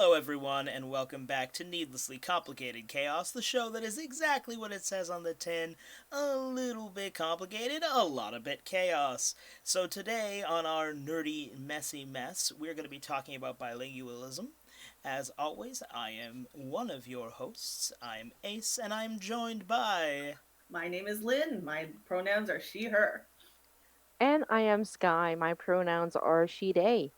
Hello, everyone, and welcome back to Needlessly Complicated Chaos, the show that is exactly what it says on the tin, a little bit complicated, a lot of bit chaos. So today, on our nerdy, messy mess, we're going to be talking about bilingualism. As always, I am one of your hosts. I'm Ace, and I'm joined by... My name is Lynn. My pronouns are she, her. And I am SKYE. My pronouns are she, they.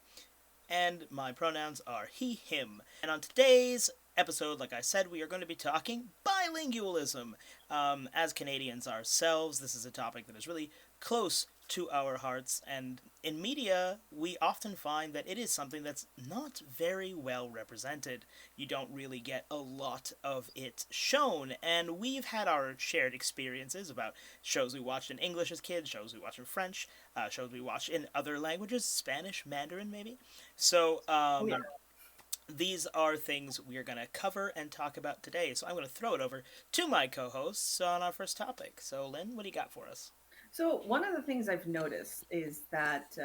And my pronouns are he, him. And on today's episode, like I said, we are going to be talking bilingualism. As Canadians ourselves, this is a topic that is really close to our hearts, and in media, we often find that it is something that's not very well represented. You don't really get a lot of it shown, and we've had our shared experiences about shows we watched in English as kids, shows we watched in French, shows we watched in other languages, Spanish, Mandarin maybe. So, Oh yeah. these are things we are going to cover and talk about today. So I'm going to throw it over to my co-hosts on our first topic. So Lynn, what do you got for us? So one of the things I've noticed is that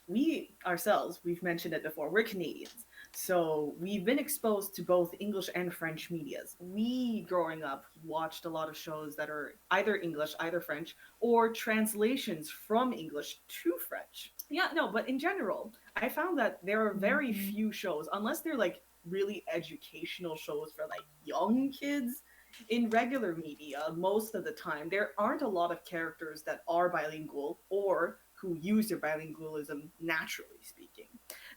we ourselves, we've mentioned it before, we're Canadians. So we've been exposed to both English and French medias. We, growing up, watched a lot of shows that are either English, either French, or translations from English to French. Yeah, no, but in general, I found that there are very few shows, unless they're like really educational shows for like young kids, in regular media, most of the time, there aren't a lot of characters that are bilingual or who use their bilingualism naturally speaking.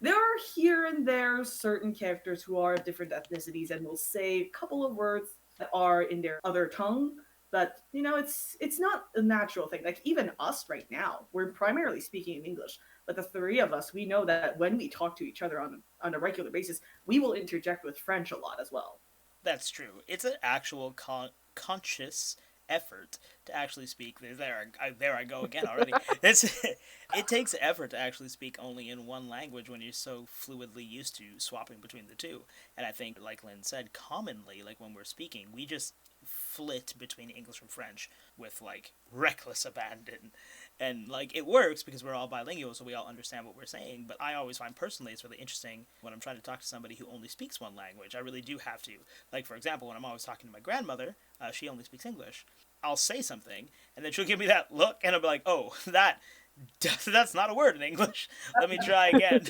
There are here and there certain characters who are of different ethnicities and will say a couple of words that are in their other tongue, but it's not a natural thing. Like even us right now, we're primarily speaking in English, but the three of us, we know that when we talk to each other on a regular basis, we will interject with French a lot as well. That's true. It's an actual conscious effort to actually speak. There I go again already. It takes effort to actually speak only in one language when you're so fluidly used to swapping between the two. And I think, like Lynn said, commonly, like when we're speaking, we just flit between English and French with like reckless abandon. And like it works because we're all bilingual, so we all understand what we're saying. But I always find personally it's really interesting when I'm trying to talk to somebody who only speaks one language. I really do have to. Like for example, when I'm always talking to my grandmother, she only speaks English. I'll say something, and then she'll give me that look, and I'll be like, "Oh, that's not a word in English. Let me try again."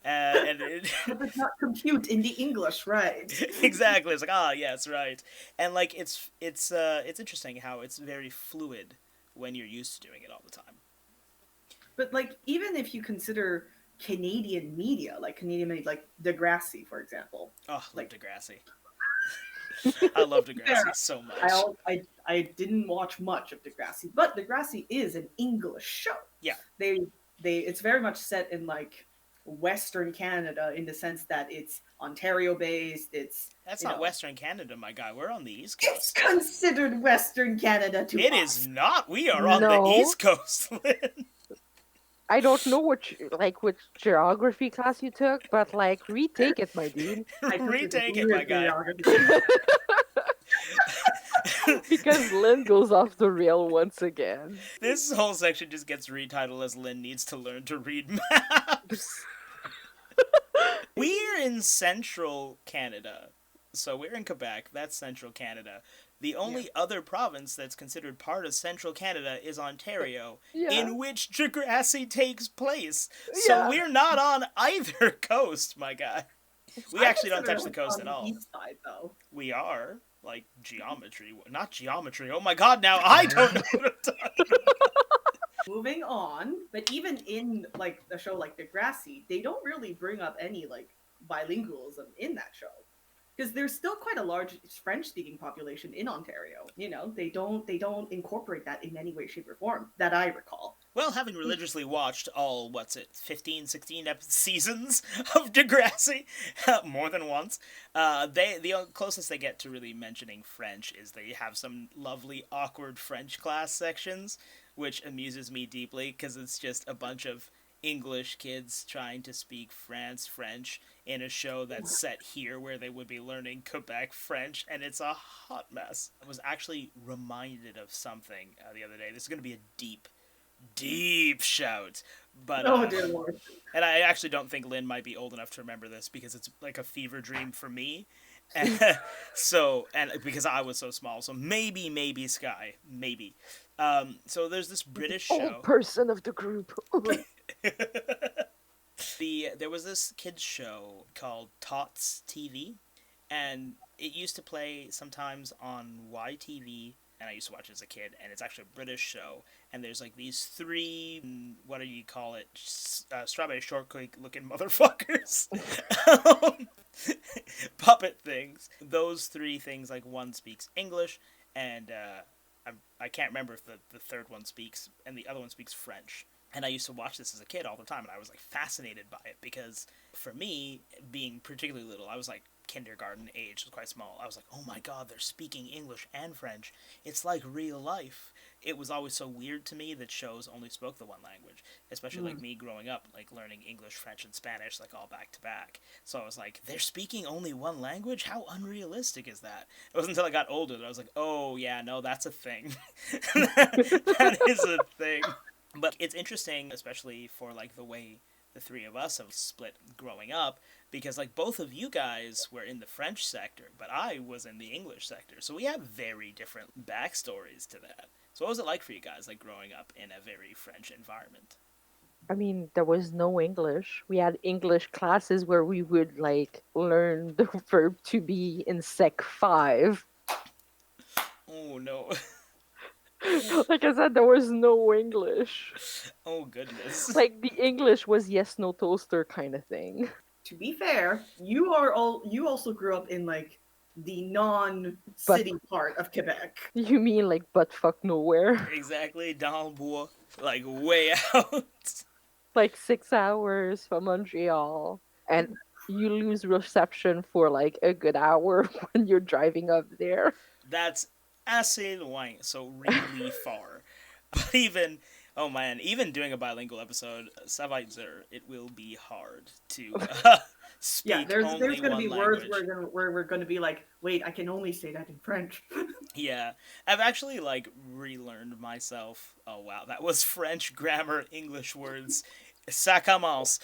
And That does not compute in the English, right? exactly, it's like, ah, yes, right. And like it's interesting how it's very fluid when you're used to doing it all the time. But like, even if you consider Canadian media, like Canadian media, like Degrassi, for example, Oh, love like Degrassi. I love fair. Degrassi so I much. al- I didn't watch much of Degrassi, but Degrassi is an English show. Yeah, They it's very much set in like Western Canada in the sense that it's Ontario based. It's that's you not know Western Canada, my guy. We're on the East it's Coast. considered Western Canada to It is us. not. We are on the No, East Coast. I don't know which geography class you took, but like retake it, my dude. I took it Retake it, my with guy. geography. Because Lynn goes off the rail once again. This whole section just gets retitled as Lynn needs to learn to read maps. We're in central Canada. So we're in Quebec. That's central Canada. The Yeah. only other province that's considered part of central Canada is Ontario, Yeah, in which Degrassi takes place. So yeah. we're not on either coast, my guy. We I actually don't consider touch the it coast on at the all. east side though. We are like geometry, not geometry. Oh my god! Now I don't know what I'm talking. Moving on, but even in like the show like Degrassi, they don't really bring up any like bilingualism in that show because there's still quite a large French-speaking population in Ontario. They don't incorporate that in any way, shape, or form that I recall. Well, having religiously watched all, what's it, 15, 16 seasons of Degrassi, more than once, the closest they get to really mentioning French is they have some lovely, awkward French class sections, which amuses me deeply, because it's just a bunch of English kids trying to speak French in a show that's set here where they would be learning Quebec French, and it's a hot mess. I was actually reminded of something the other day. This is going to be a deep deep shout. But Oh dear lord. and I actually don't think Lynn might be old enough to remember this because it's like a fever dream for me. So and because I was so small, so maybe Sky, maybe. So there's this British Old show. person of the group. There was this kids show called Tots TV, and it used to play sometimes on YTV, and I used to watch it as a kid, and it's actually a British show, and there's like these three, what do you call it, strawberry shortcake looking motherfuckers, um, puppet things. Those three things, like one speaks English, and I can't remember if the third one speaks, and the other one speaks French. And I used to watch this as a kid all the time, and I was like fascinated by it because for me, being particularly little, I was like kindergarten age, was quite small. I was like, oh my god, they're speaking English and French. It's like real life. It was always so weird to me that shows only spoke the one language, especially like me growing up, like learning English, French, and Spanish like all back to back. So I was like, they're speaking only one language? How unrealistic is that? It wasn't until I got older that I was like, oh yeah, no, that's a thing. That is a thing. But it's interesting, especially for like the way the three of us have split growing up, because like both of you guys were in the French sector, but I was in the English sector. So we have very different backstories to that. So what was it like for you guys, like growing up in a very French environment? I mean, there was no English. We had English classes where we would like learn the verb to be in Sec 5. Oh no. Like I said, there was no English. Oh goodness. Like the English was yes, no toaster kind of thing. To be fair, you also grew up in like the But non-city part of Quebec. you mean like butt fuck nowhere? Exactly, dans le bois, like way out. Like 6 hours from Montreal. And you lose reception for like a good hour when you're driving up there. That's assez loin, so really far. But even, oh man, even doing a bilingual episode, ça va être dur. It will be hard to Yeah, speak there's only going to one be words language. where we're going to be like, wait, I can only say that in French. Yeah, I've actually like relearned myself. Oh wow, that was French grammar, English words. Ça commence.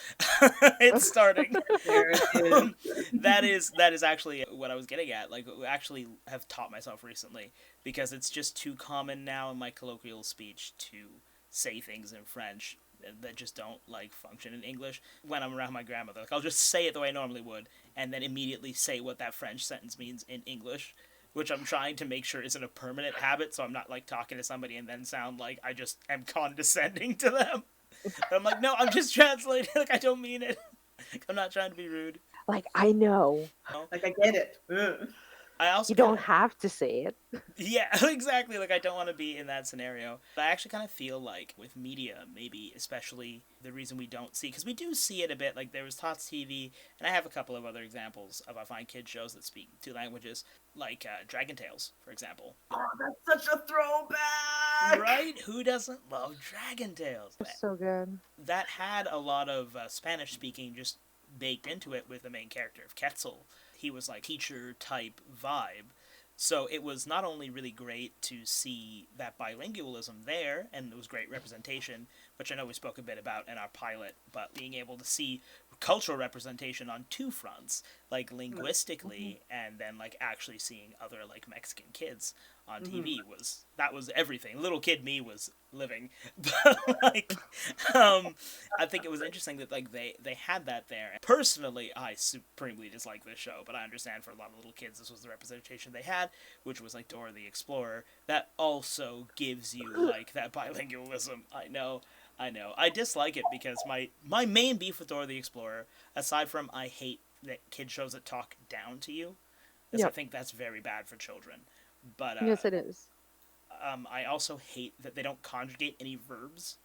It's starting. There it is. That is actually what I was getting at. Like, actually have taught myself recently because it's just too common now in my colloquial speech to say things in French that just don't like function in English. When I'm around my grandmother, like I'll just say it the way I normally would, and then immediately say what that French sentence means in English. Which I'm trying to make sure isn't a permanent habit, so I'm not like talking to somebody and then sound like I just am condescending to them. But I'm like, no, I'm just translating. Like I don't mean it. I'm not trying to be rude. Like, I know. Like I get it. Ugh. I also You don't kinda, have to say it. yeah, exactly. Like I don't want to be in that scenario. But I actually kind of feel like with media, maybe especially the reason we don't see, because we do see it a bit. Like there was Tots TV, and I have a couple of other examples of I find kids shows that speak two languages, like Dragon Tales, for example. Oh, that's such a throwback. Right? Who doesn't love Dragon Tales? It's so good. That had a lot of Spanish speaking just baked into it with the main character of Quetzal. He was like teacher type vibe. So it was not only really great to see that bilingualism there, and it was great representation, which I know we spoke a bit about in our pilot, but being able to see cultural representation on two fronts, like linguistically, and then like actually seeing other like Mexican kids on TV was everything. Little kid me was living, but like, I think it was interesting that like they had that there. Personally, I supremely dislike this show, but I understand for a lot of little kids this was the representation they had, which was like Dora the Explorer. That also gives you like that bilingualism. I know. I dislike it because my main beef with Dora the Explorer, aside from I hate that kid shows that talk down to you, because I Yep. think that's very bad for children. But Yes, it is. I also hate that they don't conjugate any verbs.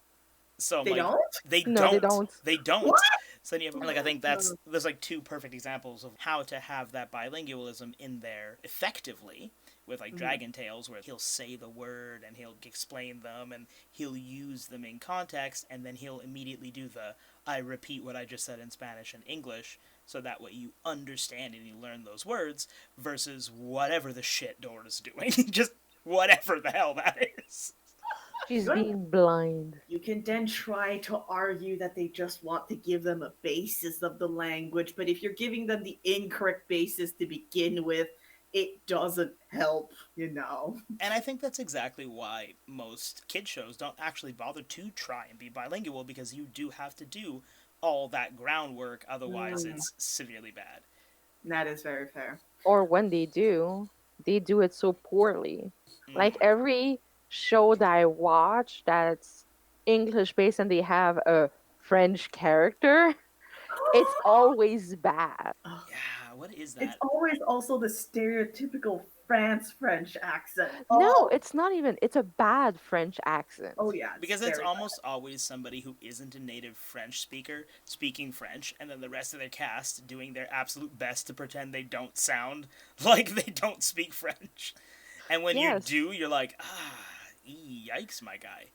So They like don't? they No, they don't. don't. They don't. What? So then you have, like I think there's like two perfect examples of how to have that bilingualism in there effectively with like Dragon Tales, where he'll say the word and he'll explain them and he'll use them in context, and then he'll immediately do the I repeat what I just said in Spanish and English, so that way you understand and you learn those words, versus whatever the shit Dora's doing. Just whatever the hell that is. She's being blind. You can then try to argue that they just want to give them a basis of the language, but if you're giving them the incorrect basis to begin with, it doesn't help, you know. And I think that's exactly why most kid shows don't actually bother to try and be bilingual, because you do have to do all that groundwork, otherwise Mm, it's severely bad. that is very fair. Or when they do it so poorly. Like Mm. every show that I watch that's English based and they have a French character, it's always bad. Yeah, what is It's that? always also the stereotypical France French accent. No, Oh, it's not even. It's a bad French oh accent. yeah, it's Because it's very bad. almost always somebody who isn't a native French speaker speaking French, and then the rest of their cast doing their absolute best to pretend they don't sound like they don't speak French. And when you Yes. do, you're like, yikes, my guy.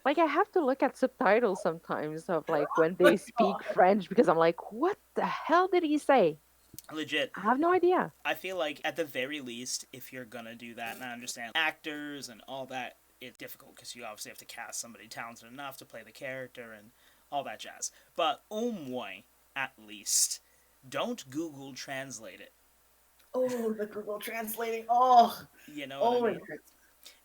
Like I have to look at subtitles sometimes of like when they speak French because I'm like, what the hell did he say? Legit. I have no idea. I feel like at the very least, if you're gonna do that, and I understand actors and all that, it's difficult because you obviously have to cast somebody talented enough to play the character and all that jazz. But au moins, at least, don't Google Translate it. Oh, the Google translating. Oh, You know what I oh, it mean? hurts.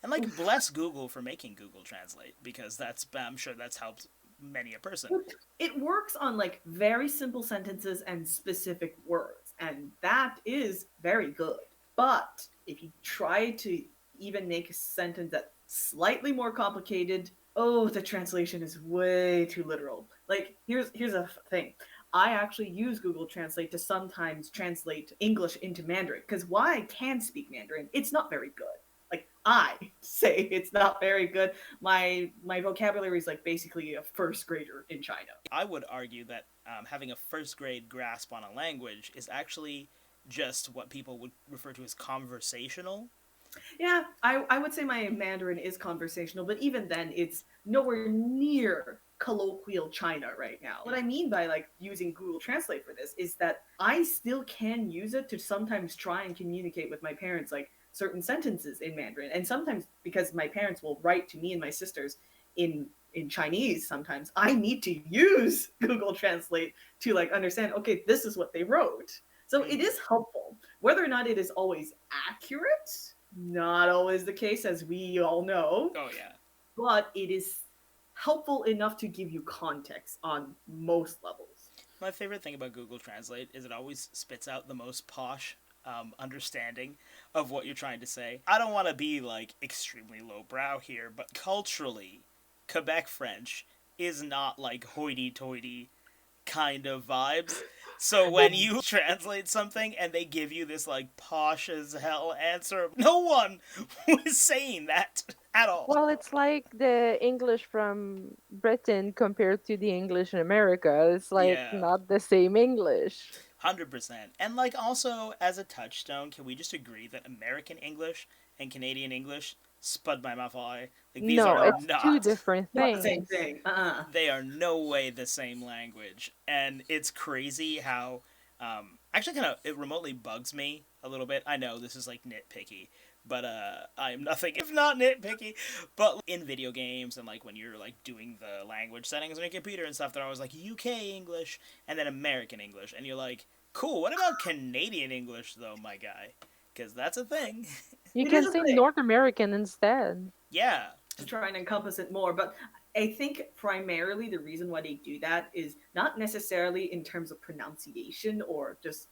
And like, bless Google for making Google Translate, because I'm sure that's helped many a person. It works on like very simple sentences and specific words, and that is very good. But if you try to even make a sentence that's slightly more complicated, oh, the translation is way too literal. Like here's a thing. I actually use Google Translate to sometimes translate English into Mandarin because while I can speak Mandarin, it's not very good. Like I say it's not very good. My vocabulary is like basically a first grader in China. I would argue that having a first grade grasp on a language is actually just what people would refer to as conversational. Yeah, I would say my Mandarin is conversational, but even then, it's nowhere near colloquial China right now. What I mean by like using Google Translate for this is that I still can use it to sometimes try and communicate with my parents, like certain sentences in Mandarin, and sometimes because my parents will write to me and my sisters in Chinese, sometimes I need to use Google Translate to like understand. Okay, this is what they wrote. So it Mm. is helpful. Whether or not it is always accurate, not always the case, as we all know, Oh, yeah. but it is helpful enough to give you context on most levels. My favorite thing about Google Translate is it always spits out the most posh understanding of what you're trying to say. I don't want to be like extremely lowbrow here, but culturally, Quebec French is not like hoity toity kind of vibes. So when you translate something and they give you this like posh as hell answer, no one was saying that at all. Well, it's like the English from Britain compared to the English in America. It's like Yeah, not the same English. 100%. And like also as a touchstone, can we just agree that American English and Canadian English, spud my mouth eye, like these No, are No, it's two not, different not the same things. thing. they are no way the same language. And it's crazy how actually kind of it remotely bugs me a little bit. I know this is like nitpicky, but I am nothing if not nitpicky. But in video games and like when you're like doing the language settings on your computer and stuff, they're always like UK English and then American English, and you're like, cool. What about Canadian English though, my guy? Because that's a thing. You It is can a say thing. North American instead. Yeah. To try and encompass it more, but I think primarily the reason why they do that is not necessarily in terms of pronunciation or just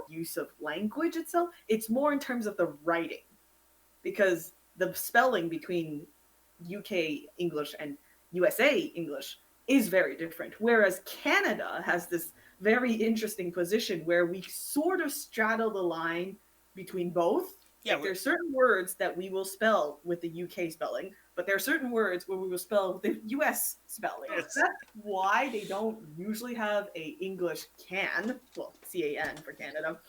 use of language itself. It's more in terms of the writing because the spelling between UK English and USA English is very different. Whereas Canada has this very interesting position where we sort of straddle the line between both. Yeah. Like there's certain words that we will spell with the UK spelling, but there are certain words where we will spell with the US spelling. It's, That's why they don't usually have a English can, well, CAN for Canada,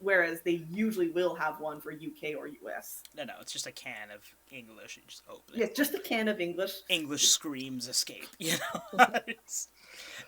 whereas they usually will have one for UK or US. no, it's just a can of English. You just open Yes, it. just a can of English. English screams escape. You know, it's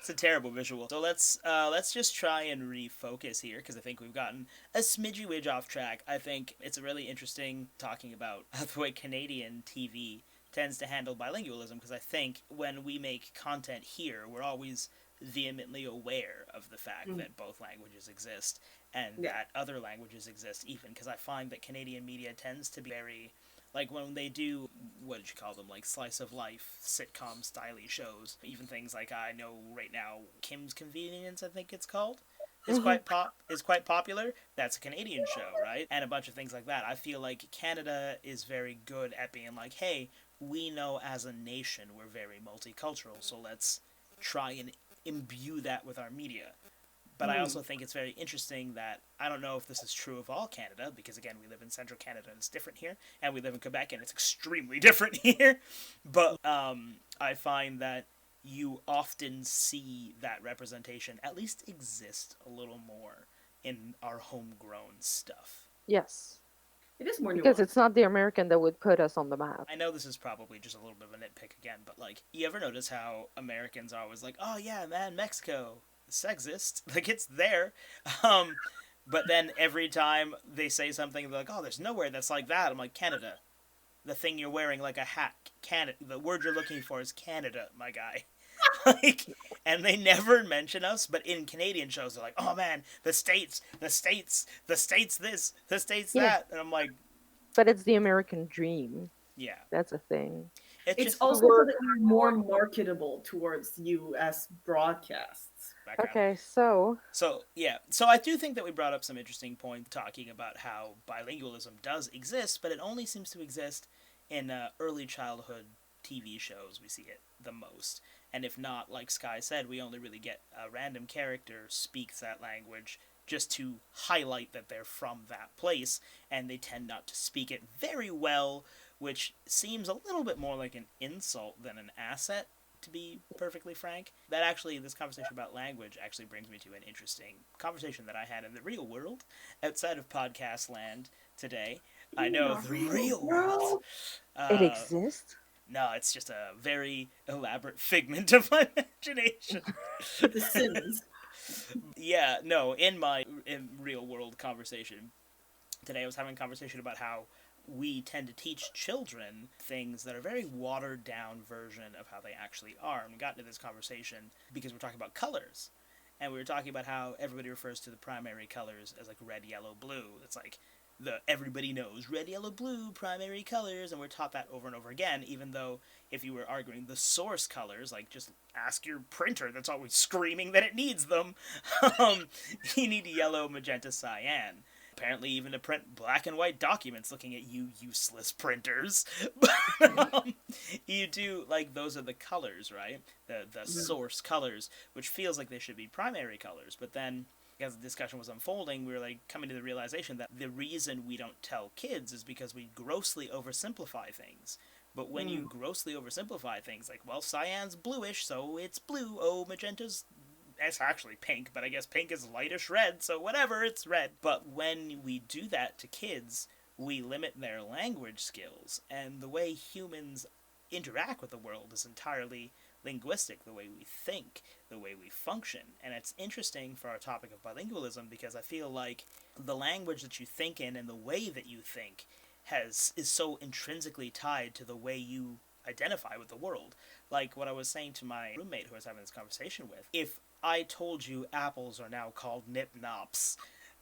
a terrible visual. So let's just try and refocus here because I think we've gotten a smidgy widge off track. I think it's really interesting talking about the way Canadian TV tends to handle bilingualism, because I think when we make content here, we're always vehemently aware of the fact that both languages exist and that other languages exist, even because I find that Canadian media tends to be very, like, when they do, what did you call them, like slice of life sitcom styly shows, even things like, I know right now Kim's Convenience, I think it's called, is quite popular. That's a Canadian show, right? And a bunch of things like that. I feel like Canada is very good at being like, hey, we know as a nation we're very multicultural, so let's try and imbue that with our media. But I also think it's very interesting that, I don't know if this is true of all Canada, because again, we live in central Canada and it's different here, and we live in Quebec and it's extremely different here. But I find that you often see that representation at least exist a little more in our homegrown stuff. Yes. It is more nuanced. Because it's not the American that would put us on the map. I know this is probably just a little bit of a nitpick again, but like, you ever notice how Americans are always like, oh yeah, man, Mexico, sexist, like it's there, but then every time they say something, they're like, oh, there's nowhere that's like that. I'm like, Canada, the thing you're wearing like a hat, Canada, the word you're looking for is Canada, my guy. Like, and they never mention us, but in Canadian shows they're like, oh man, the states this, the states that, and I'm like, but it's the American dream. Yeah, that's a thing. It's also so that you're more marketable towards U.S. broadcasts. Okay, so yeah, so I do think that we brought up some interesting points talking about how bilingualism does exist, but it only seems to exist in early childhood TV shows. We see it the most, and if not, like SKYE said, we only really get a random character speaks that language just to highlight that they're from that place, and they tend not to speak it very well, which seems a little bit more like an insult than an asset, to be perfectly frank. That actually, this conversation about language actually brings me to an interesting conversation that I had in the real world, outside of podcast land today. I know the real world. It exists? No, it's just a very elaborate figment of my imagination. The Sims. Yeah, no, in real world conversation today, I was having a conversation about how we tend to teach children things that are very watered down version of how they actually are. And we got into this conversation because we're talking about colors. And we were talking about how everybody refers to the primary colors as like red, yellow, blue. It's like everybody knows red, yellow, blue, primary colors, and we're taught that over and over again, even though if you were arguing the source colors, like just ask your printer that's always screaming that it needs them, you need yellow, magenta, cyan. Apparently even to print black and white documents, looking at you useless printers. You do, like, those are the colors, right? The source colors, which feels like they should be primary colors, but then as the discussion was unfolding, we were like coming to the realization that the reason we don't tell kids is because we grossly oversimplify things. But when you grossly oversimplify things, like, well, cyan's bluish, so it's blue. Oh, magenta's, it's actually pink, but I guess pink is lightish red, so whatever, it's red. But when we do that to kids, we limit their language skills, and the way humans interact with the world is entirely linguistic, the way we think, the way we function. And it's interesting for our topic of bilingualism because I feel like the language that you think in and the way that you think is so intrinsically tied to the way you identify with the world. Like what I was saying to my roommate who I was having this conversation with, if I told you apples are now called nip-nops,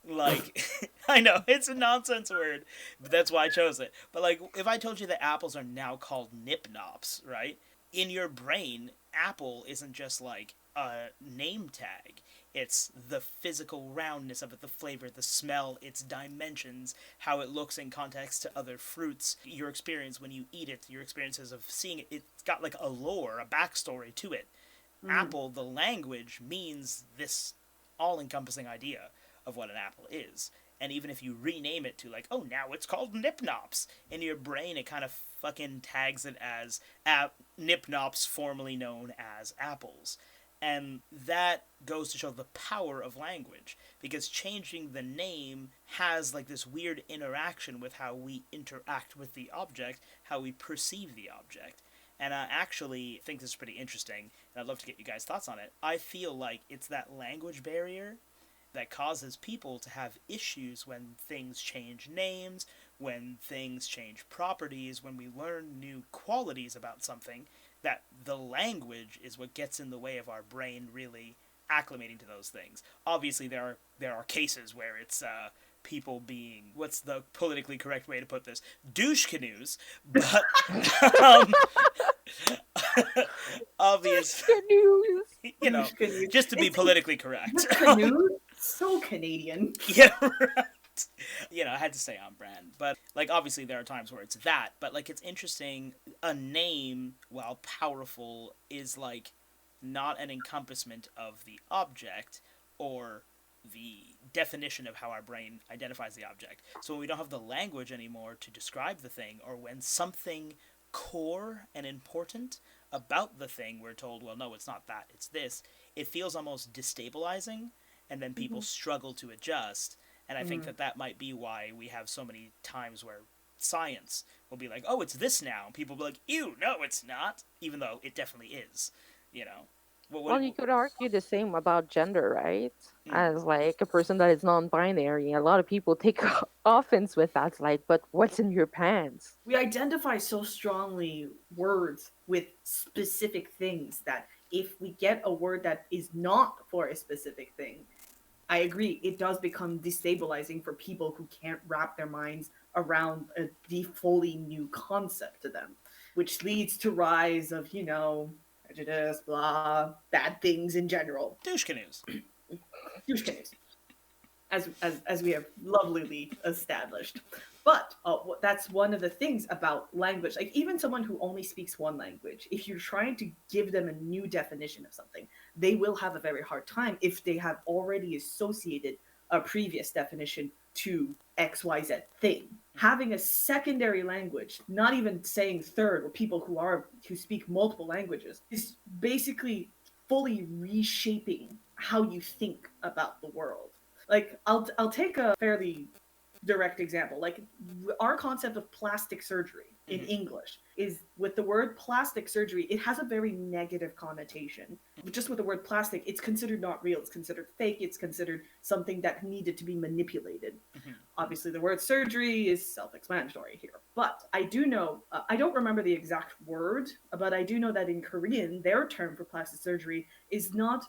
like, I know, it's a nonsense word, but that's why I chose it. But like, if I told you that apples are now called nip-nops, right? In your brain, apple isn't just like a name tag. It's the physical roundness of it, the flavor, the smell, its dimensions, how it looks in context to other fruits, your experience when you eat it, your experiences of seeing it. It's got like a lore, a backstory to it. Apple, the language, means this all-encompassing idea of what an apple is. And even if you rename it to like, oh, now it's called Nip-Nops, in your brain it kind of fucking tags it as Nip-Nops, formerly known as apples. And that goes to show the power of language, because changing the name has like this weird interaction with how we interact with the object, how we perceive the object. And I actually think this is pretty interesting, and I'd love to get you guys' thoughts on it. I feel like it's that language barrier that causes people to have issues when things change names, when things change properties, when we learn new qualities about something, that the language is what gets in the way of our brain really acclimating to those things. Obviously, there are cases where it's people being, what's the politically correct way to put this, douche canoes, but um, obvious, Canoes. you know, Douche canoe. just to be politically correct. The canoe, so Canadian. Yeah, right. I had to stay on brand. But, like, obviously there are times where it's that. But, like, it's interesting. A name, while powerful, is, like, not an encompassment of the object or the definition of how our brain identifies the object. So when we don't have the language anymore to describe the thing, or when something core and important about the thing we're told, well, no, it's not that, it's this, it feels almost destabilizing, and then people struggle to adjust. And I think that might be why we have so many times where science will be like, oh, it's this now. And people will be like, ew, no, it's not. Even though it definitely is, you know. Well, you could argue the same about gender, right? Mm. As like a person that is non-binary, a lot of people take offense with that. It's like, but what's in your pants? We identify so strongly words with specific things that if we get a word that is not for a specific thing, I agree, it does become destabilizing for people who can't wrap their minds around the fully new concept to them, which leads to rise of, prejudice, blah, bad things in general. Douche canoes. Douche canoes, as we have lovelily established. But that's one of the things about language. Like, even someone who only speaks one language, if you're trying to give them a new definition of something, they will have a very hard time if they have already associated a previous definition to XYZ thing. Having a secondary language, not even saying third, or people who speak multiple languages, is basically fully reshaping how you think about the world. Like, I'll take a fairly direct example. Like, our concept of plastic surgery in English is, with the word plastic surgery, it has a very negative connotation. Just with the word plastic, it's considered not real, it's considered fake, it's considered something that needed to be manipulated. Obviously, the word surgery is self-explanatory here. But I do know, I don't remember the exact word, but I do know that in Korean, their term for plastic surgery is not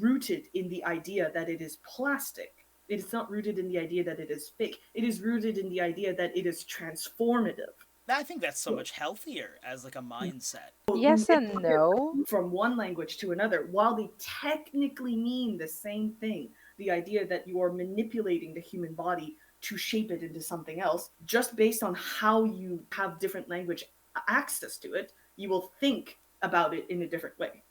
rooted in the idea that it is plastic. It is not rooted in the idea that it is fake. It is rooted in the idea that it is transformative. I think that's so much healthier as, like, a mindset. Yes and no. From one language to another, while they technically mean the same thing, the idea that you are manipulating the human body to shape it into something else, just based on how you have different language access to it, you will think about it in a different way.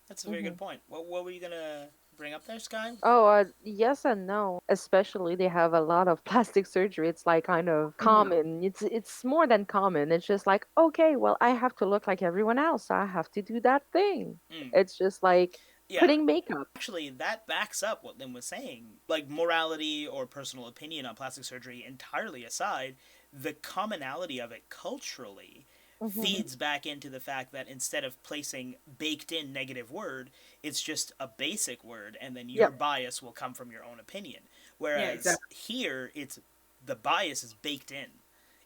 That's a very good point. What were you going to bring up there, Sky? Oh, yes and no. Especially they have a lot of plastic surgery. It's like kind of common. It's more than common. It's just like, okay, well, I have to look like everyone else, so I have to do that thing. It's just like putting makeup. Actually, that backs up what Lynn was saying. Like, morality or personal opinion on plastic surgery entirely aside, the commonality of it culturally feeds back into the fact that instead of placing baked in negative word, it's just a basic word, and then your bias will come from your own opinion. Whereas here, it's the bias is baked in.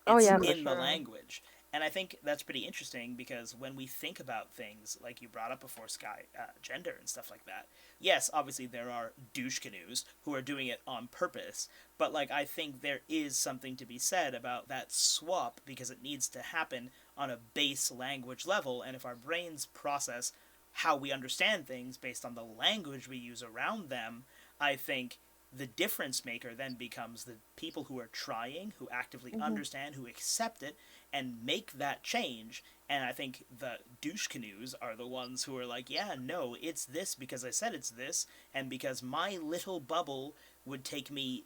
It's in the language. And I think that's pretty interesting, because when we think about things, like you brought up before, Sky, gender and stuff like that, yes, obviously there are douche canoes who are doing it on purpose, but, like, I think there is something to be said about that swap, because it needs to happen on a base language level, and if our brains process how we understand things based on the language we use around them, I think the difference maker then becomes the people who are trying, who actively understand, who accept it, and make that change. And I think the douche canoes are the ones who are like, yeah, no, it's this because I said it's this, and because my little bubble would take me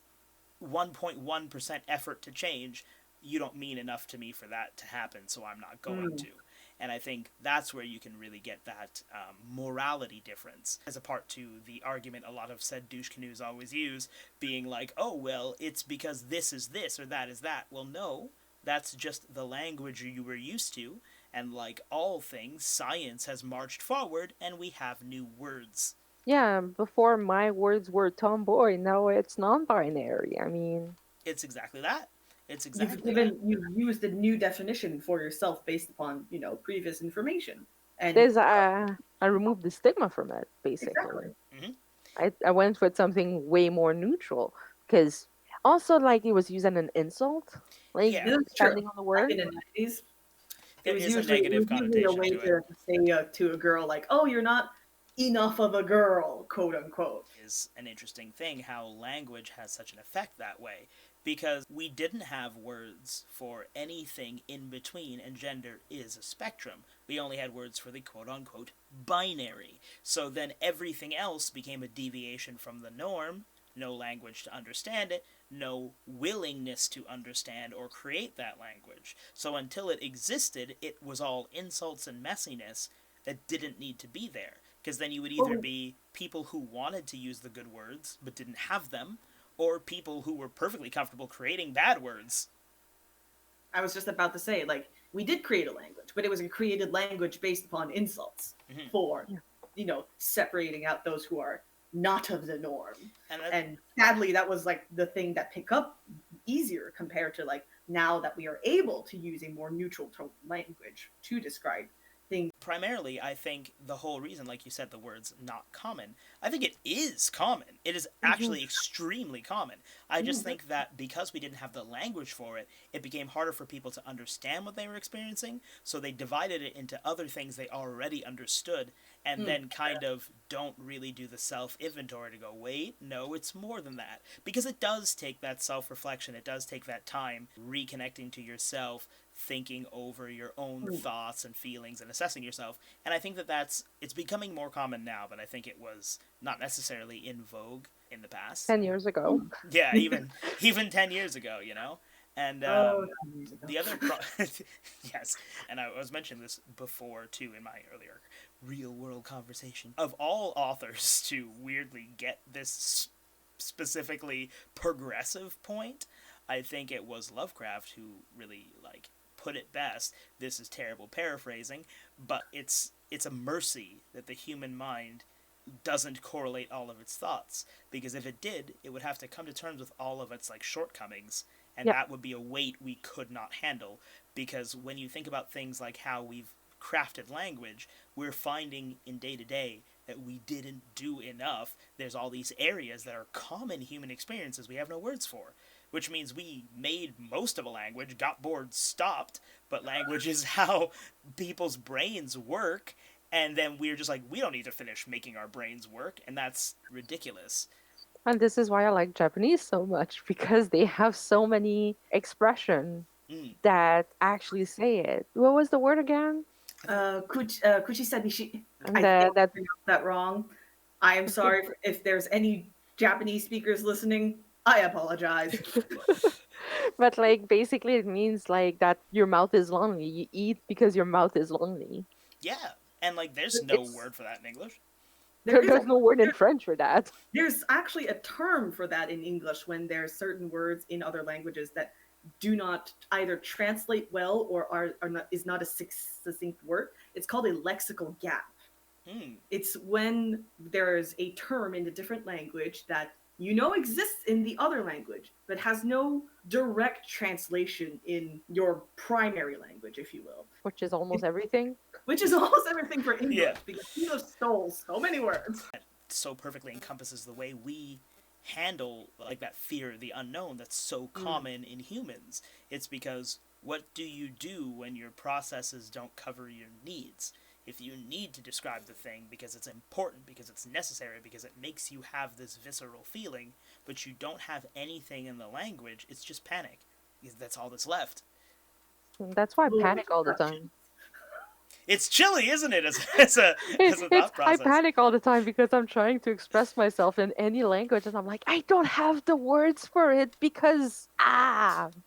1.1% effort to change, you don't mean enough to me for that to happen, so I'm not going to. And I think that's where you can really get that morality difference, as a part to the argument a lot of said douche canoes always use, being like, oh, well, it's because this is this or that is that. Well, no, that's just the language you were used to, and like all things, science has marched forward, and we have new words. Yeah, before my words were tomboy, now it's non-binary. I mean, It's exactly that. It's exactly that. You've used a new definition for yourself based upon, previous information. And there's I removed the stigma from it, exactly. basically. Hmm. I went with something way more neutral because also like it was used as an insult, like Yeah, That's true. depending on the Back word. in the 90s, there is a it negative was usually a connotation way to it. to say to a girl like, "Oh, you're not enough of a girl," quote unquote. Is an interesting thing how language has such an effect that way, because we didn't have words for anything in between, and gender is a spectrum. We only had words for the quote unquote binary. So then everything else became a deviation from the norm. No language to understand it, no willingness to understand or create that language. So until it existed, it was all insults and messiness that didn't need to be there. Because then you would either Well, be people who wanted to use the good words but didn't have them, or people who were perfectly comfortable creating bad words. I was just about to say, like, we did create a language, but it was a created language based upon insults Mm-hmm. for, separating out those who are not of the norm. And that, And sadly, that was like the thing that picked up easier compared to like now that we are able to use a more neutral tone language to describe things. primarily, I think the whole reason, like you said, the word's not common, I think it is common. It is Hmm. actually extremely common. I just Mhm. think that because we didn't have the language for it, it became harder for people to understand what they were experiencing, so they divided it into other things they already understood, and Mm. then kind of don't really do the self inventory to go, wait, no, it's more than that. Because it does take that self reflection, it does take that time reconnecting to yourself, thinking over your own Mm. thoughts and feelings and assessing yourself. And I think that it's becoming more common now, but I think it was not necessarily in vogue in the past. 10 years ago. Yeah, even 10 years ago, you know. And Oh, 10 years ago. the other yes, and I was mentioning this before too in my earlier real world conversation. Of all authors to weirdly get this specifically progressive point, I think it was Lovecraft who really like put it best. This is terrible paraphrasing, but it's a mercy that the human mind doesn't correlate all of its thoughts, because if it did, it would have to come to terms with all of its like shortcomings, and Yep. that would be a weight we could not handle. Because when you think about things like how we've crafted language, we're finding in day to day that we didn't do enough. There's all these areas that are common human experiences we have no words for, which means we made most of a language, got bored, stopped, but language is how people's brains work, and then we're just like, we don't need to finish making our brains work, and that's ridiculous. And this is why I like Japanese so much because they have so many expression Mm. that actually say it. What was the word again? I think Kuchisabishi. And I think I that pronounced that wrong. I am sorry if there's any Japanese speakers listening. I apologize. but like basically it means like that your mouth is lonely. You eat because your mouth is lonely. yeah, and like there's no It's word for that in English. there is a There's no word in French for that. there's actually a term for that in English when there's certain words in other languages that do not either translate well or are not is not a succinct word. It's called a lexical gap. Hmm. It's when there's a term in a different language that exists in the other language, but has no direct translation in your primary language, if you will. Which is almost everything. Which is almost everything for Yeah, English, because English stole so many words. that so perfectly encompasses the way we handle like that fear of the unknown that's so Mm. common in humans. It's because what do you do when your processes don't cover your needs? If you need to describe the thing because it's important, because it's necessary, because it makes you have this visceral feeling, but you don't have anything in the language, it's just panic. Because that's all that's left. That's why I Little panic all the reconstruction. time. It's chilly, isn't it, as a It's thought I process? panic all the time because I'm trying to express myself in any language and I'm like, I don't have the words for it because E-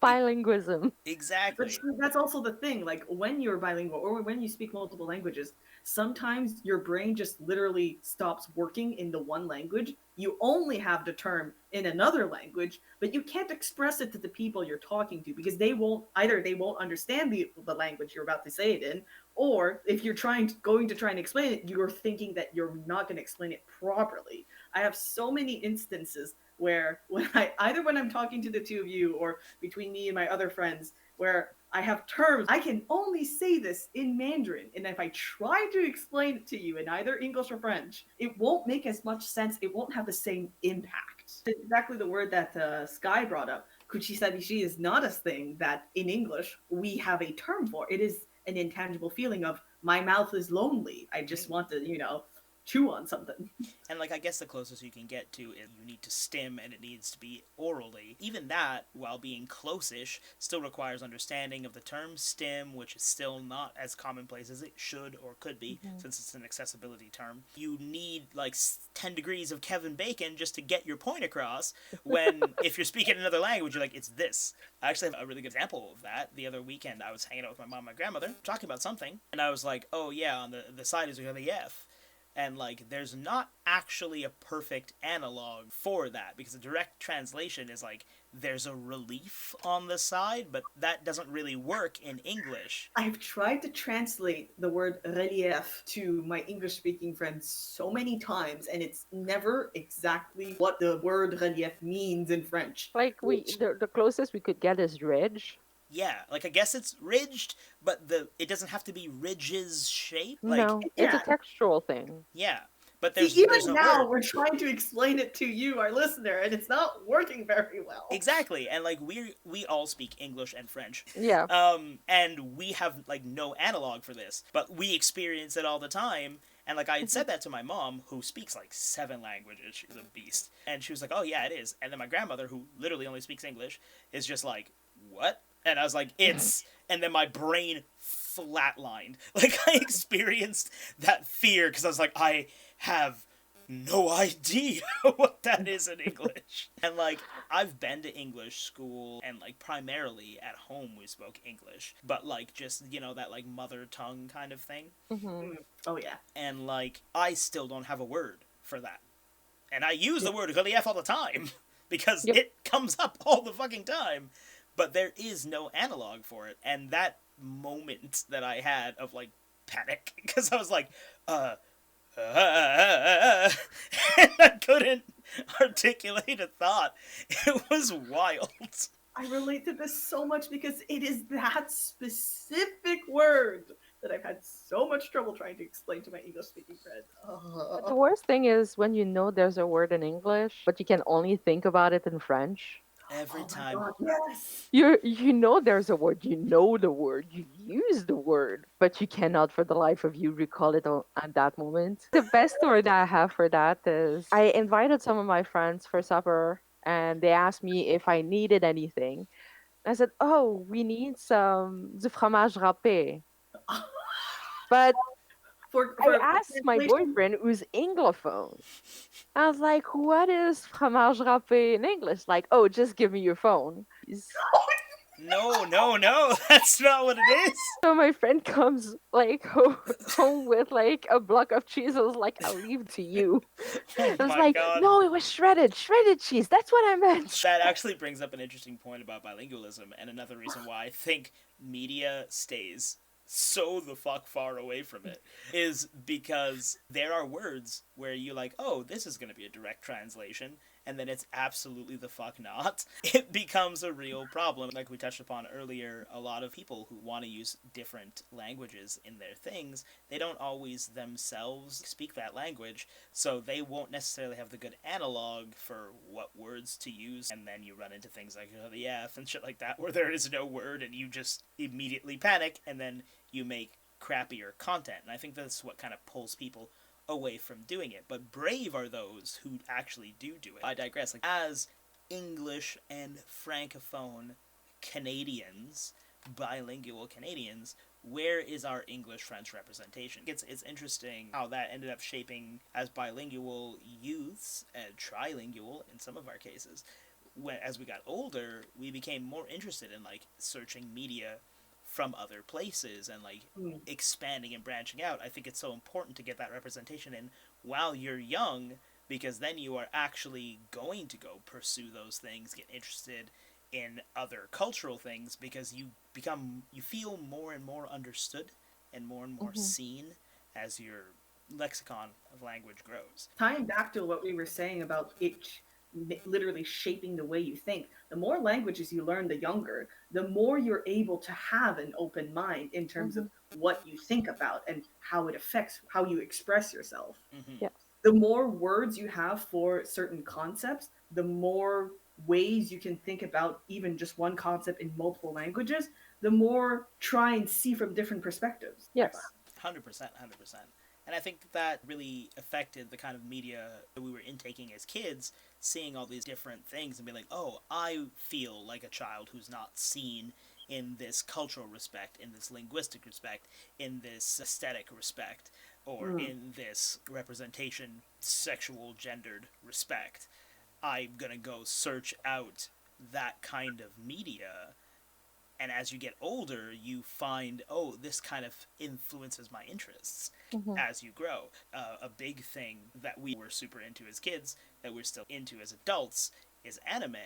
bilingualism. But exactly. see, that's also the thing. Like when you're bilingual or when you speak multiple languages, sometimes your brain just literally stops working in the one language. you only have the term in another language, but you can't express it to the people you're talking to because they won't understand the language you're about to say it in, or if you're going to try and explain it, you're thinking that you're not going to explain it properly. I have so many instances where when I'm talking to the two of you or between me and my other friends, where I have terms, I can only say this in Mandarin, and if I try to explain it to you in either English or French, it won't make as much sense. It won't have the same impact. Exactly the word that Sky brought up, kuchisabishi, is not a thing that in English we have a term for. It is an intangible feeling of my mouth is lonely. I just want to, chew on something. And, like, I guess the closest you can get to is you need to stim and it needs to be orally. Even that, while being close-ish, still requires understanding of the term stim, which is still not as commonplace as it should or could be, since it's an accessibility term. You need, like, 10 degrees of Kevin Bacon just to get your point across, when, if you're speaking another language, you're like, it's this. I actually have a really good example of that. The other weekend, I was hanging out with my mom and my grandmother, talking about something, and I was like, oh yeah, on the side is a F. And, like, there's not actually a perfect analog for that, because a direct translation is, like, there's a relief on the side, but that doesn't really work in English. I've tried to translate the word relief to my English-speaking friends so many times, and it's never exactly what the word relief means in French. Like the closest we could get is ridge. Yeah, like, I guess it's ridged, but it doesn't have to be ridge's shape. Like, No, it's a textual thing. yeah, but See, there's even no now word. we're trying to explain it to you, our listener, and it's not working very well. Exactly, and, like, we all speak English and French. Yeah. And we have, like, no analog for this, but we experience it all the time. And, like, I had said that to my mom, who speaks, like, 7 languages. She's a beast. And she was like, oh, yeah, it is. And then my grandmother, who literally only speaks English, is just like, what? And I was like, it's... And then my brain flatlined. Like, I experienced that fear, because I was like, I have no idea what that is in English. And, like, I've been to English school, and, like, primarily at home we spoke English. But, like, just, that, like, mother tongue kind of thing. Mm-hmm. Oh, yeah. And, like, I still don't have a word for that. And I use the word relief all the time, because it comes up all the fucking time. But there is no analog for it. And that moment that I had of, like, panic, because I was like, and I couldn't articulate a thought. It was wild. I relate to this so much because it is that specific word that I've had so much trouble trying to explain to my English-speaking friend. But the worst thing is when you know there's a word in English, but you can only think about it in French. Every time. God, yes. You know there's a word, you know the word, you use the word, but you cannot for the life of you recall it at that moment. The best story that I have for that is I invited some of my friends for supper and they asked me if I needed anything. I said, "Oh, we need some du fromage râpé." But I asked my boyfriend who's Anglophone. I was like, what is fromage râpé in English? Like, oh, just give me your phone. No, that's not what it is. So my friend comes like home with like a block of cheese. I was like, I'll leave it to you. Oh I was my like, God. no, it was shredded cheese. That's what I meant. That actually brings up an interesting point about bilingualism, and another reason why I think media stays so the fuck far away from it is because there are words where you're like, oh, this is going to be a direct translation, and then it's absolutely the fuck not. It becomes a real problem. Like we touched upon earlier, a lot of people who want to use different languages in their things, they don't always themselves speak that language, so they won't necessarily have the good analog for what words to use, and then you run into things like the F and shit like that, where there is no word, and you just immediately panic, and then you make crappier content. And I think that's what kind of pulls people away from doing it. But brave are those who actually do it. I digress. Like, as English and Francophone Canadians, bilingual Canadians, where is our English-French representation? It's interesting how that ended up shaping as bilingual youths, and trilingual in some of our cases. As we got older, we became more interested in, like, searching media from other places and, like, expanding and branching out. I think it's so important to get that representation in while you're young, because then you are actually going to go pursue those things, get interested in other cultural things, because you feel more and more understood and more Hmm. seen as your lexicon of language grows. Tying back to what we were saying about literally shaping the way you think, the more languages you learn, the younger, the more you're able to have an open mind in terms Hmm. of what you think about and how it affects how you express yourself. Mm-hmm. Yes. The more words you have for certain concepts, the more ways you can think about even just one concept in multiple languages, the more try and see from different perspectives, I find. Yes. 100%, 100%. And I think that really affected the kind of media that we were intaking as kids, seeing all these different things and be like, oh, I feel like a child who's not seen in this cultural respect, in this linguistic respect, in this aesthetic respect, or Mm. in this representation, sexual, gendered respect. I'm gonna go search out that kind of media, and as you get older you find, oh, this kind of influences my interests Hmm. as you grow. A big thing that we were super into as kids, that we're still into as adults, is anime.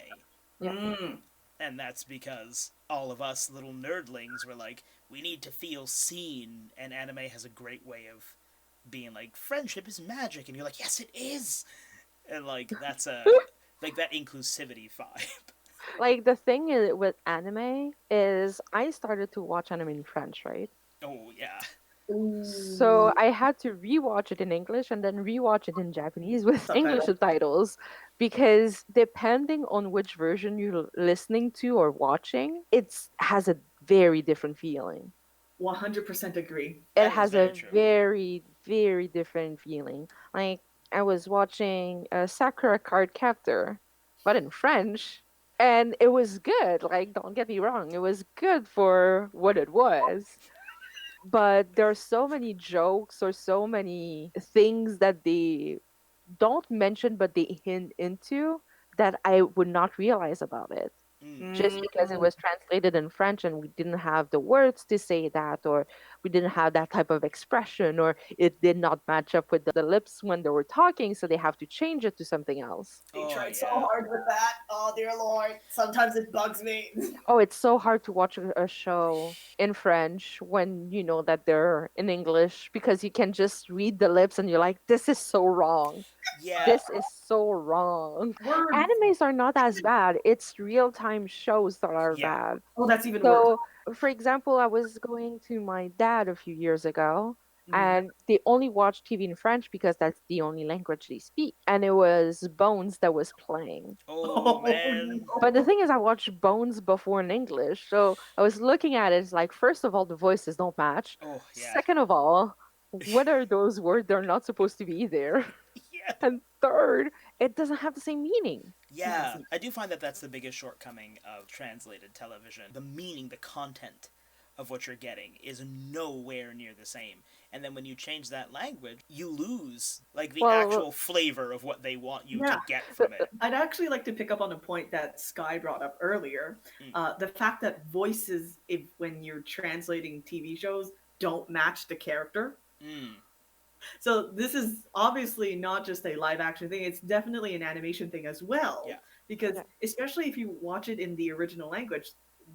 Yeah. Mm. And that's because all of us little nerdlings were like, we need to feel seen, and anime has a great way of being like, friendship is magic, and you're like, yes it is. And like that's a like that inclusivity vibe. Like the thing with anime is I started to watch anime in French, right? Oh yeah. So Ooh. I had to rewatch it in English and then rewatch it in Japanese with English Subtitle. subtitles because depending on which version you're listening to or watching, it has a very different feeling. 100% agree. It That is has very a true. very, very different feeling. Like I was watching Sakura Card Captor, but in French, and it was good. Like, don't get me wrong, it was good for what it was. But there are so many jokes or so many things that they don't mention, but they hint into that I would not realize about it Mm. just because it Mm. was translated in French and we didn't have the words to say that, or we didn't have that type of expression, or it did not match up with the lips when they were talking, so they have to change it to something else. They Oh tried so yeah. hard with that. Oh dear lord. Sometimes it bugs me. Oh, it's so hard to watch a show in French when you know that they're in English because you can just read the lips and you're like, this is so wrong. Yeah. This is so wrong. Words. Animes are not as bad. It's real time shows that are Yeah. bad. Oh, that's even worse. So, for example, I was going to my dad a few years ago, Mhm. and they only watch TV in French because that's the only language they speak. And it was Bones that was playing. Oh Oh man. But the no. thing is, I watched Bones before in English. So I was looking at it, it's like, first of all, the voices don't match. Oh yeah. Second of all, what are those words? They're not supposed to be there. Yeah. And third, it doesn't have the same meaning. Yeah. Yes. I do find that that's the biggest shortcoming of translated television. The meaning, the content of what you're getting is nowhere near the same. And then when you change that language, you lose like the Well, actual flavor of what they want you to Yeah. get from it. I'd actually like to pick up on a point that Sky brought up earlier. Mm. The fact that voices, if when you're translating TV shows, don't match the character. Mm. So this is obviously not just a live action thing, it's definitely an animation thing as Yeah. well. Because yeah. especially if you watch it in the original language,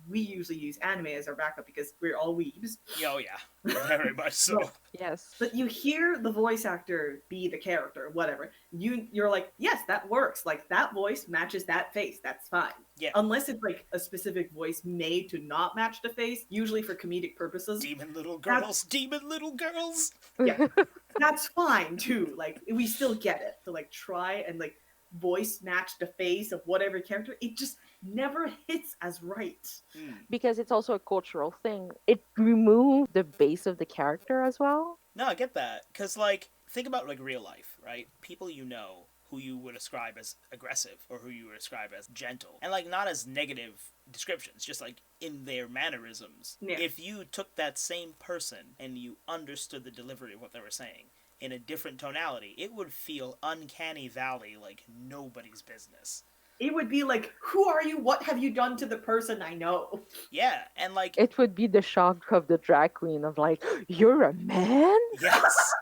we usually use anime as our backup because we're all weebs. Yeah, oh yeah. Very much so. Yes. But you hear the voice actor be the character, whatever. You're like, yes, that works. Like that voice matches that face. That's fine. Yeah. Unless it's like a specific voice made to not match the face, usually for comedic purposes. Demon little That's girls, demon little girls. yeah, that's fine too. Like we still get it to like try and like voice match the face of whatever character. It just never hits as right. Mm. Because it's also a cultural thing. It removed the base of the character as well. No, I get that. Because, like, think about, like, real life, right? People you know who you would ascribe as aggressive or who you would ascribe as gentle. And, like, not as negative descriptions, just, like, in their mannerisms. Yeah. If you took that same person and you understood the delivery of what they were saying in a different tonality, it would feel uncanny valley like nobody's business. It would be like, who are you? What have you done to the person I know? Yeah, and like, It would be the shock of the drag queen of like, you're a man? yes,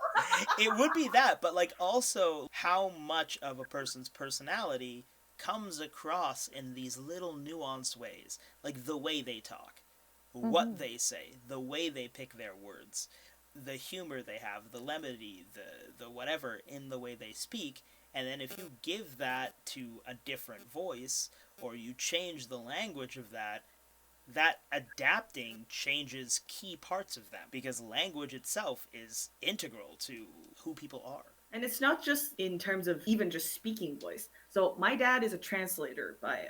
it would be that, but like also how much of a person's personality comes across in these little nuanced ways, like the way they talk, what Hmm. they say, the way they pick their words, the humor they have, the levity, the whatever in the way they speak. And then if you give that to a different voice or you change the language of that, that adapting changes key parts of them because language itself is integral to who people are. And it's not just in terms of even just speaking voice. So my dad is a translator by